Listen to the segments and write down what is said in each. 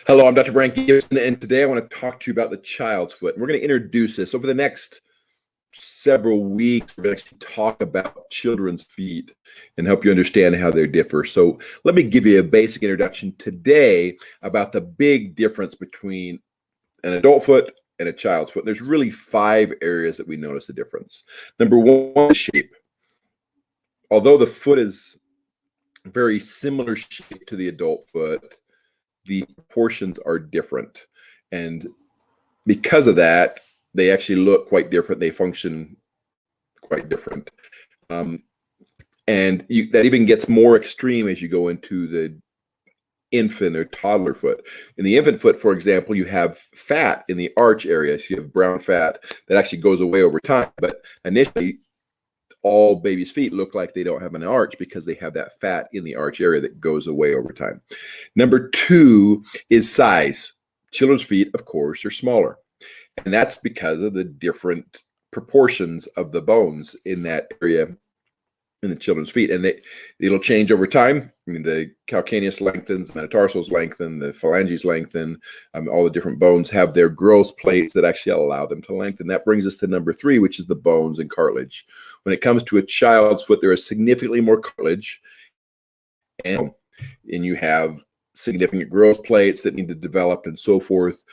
Hello, I'm Dr. Brandt R Gibson, and today I want to talk to you about the child's foot. And we're going to introduce this. Over the next several weeks, we're going to actually talk about children's feet and help you understand how they differ. So let me give you a basic introduction today about the big difference between an adult foot and a child's foot. There's really 5 areas that we notice the difference. Number one, the shape. Although the foot is very similar shape to the adult foot, the proportions are different. And because of that, they actually look quite different. They function quite different. And that even gets more extreme as you go into the infant or toddler foot. In the infant foot, for example, you have fat in the arch area. So you have brown fat that actually goes away over time. But initially, all babies' feet look like they don't have an arch because they have that fat in the arch area that goes away over time. Number 2 is size. Children's feet, of course, are smaller. And that's because of the different proportions of the bones in that area in the children's feet. And it'll change over time. I mean, the calcaneus lengthens, the metatarsals lengthen, the phalanges lengthen. All the different bones have their growth plates that actually allow them to lengthen. That brings us to number 3, which is the bones and cartilage. When it comes to a child's foot, there is significantly more cartilage, and you have significant growth plates that need to develop and so forth.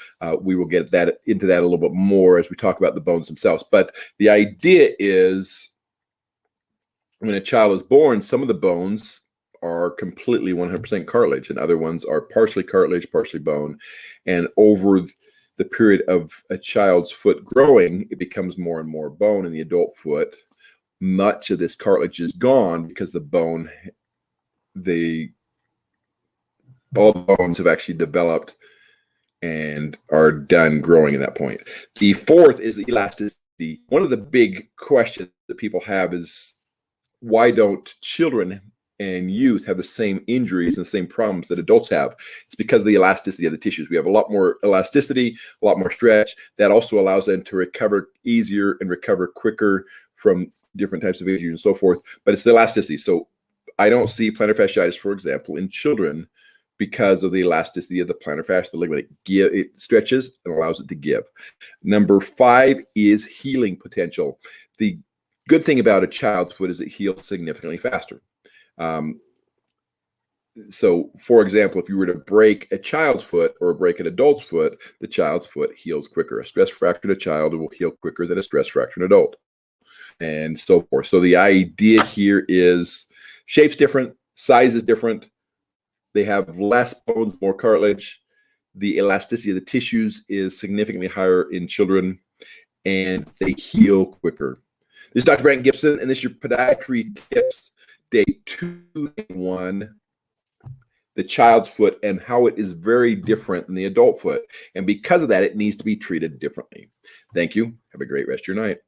We will get into that a little bit more as we talk about the bones themselves. But the idea is, when a child is born, some of the bones are completely 100% cartilage, and other ones are partially cartilage, partially bone. And over the period of a child's foot growing, it becomes more and more bone. In the adult foot, much of this cartilage is gone because all the bones have actually developed and are done growing at that point. The 4th is the elasticity. One of the big questions that people have is, why don't children and youth have the same injuries and the same problems that adults have? It's because of the elasticity of the tissues. We have a lot more elasticity, a lot more stretch. That also allows them to recover easier and recover quicker from different types of injuries and so forth. But it's the elasticity. So I don't see plantar fasciitis, for example, in children because of the elasticity of the plantar fascia, the ligament. It stretches and allows it to give. Number 5 is healing potential. The good thing about a child's foot is it heals significantly faster. So, for example, if you were to break a child's foot or break an adult's foot, the child's foot heals quicker. A stress fractured child will heal quicker than a stress fractured adult, and so forth. So the idea here is shape's different, size is different. They have less bones, more cartilage. The elasticity of the tissues is significantly higher in children, and they heal quicker. This is Dr. Brandt Gibson, and this is your Podiatry Tips, Day 2-1, the child's foot and how it is very different than the adult foot. And because of that, it needs to be treated differently. Thank you. Have a great rest of your night.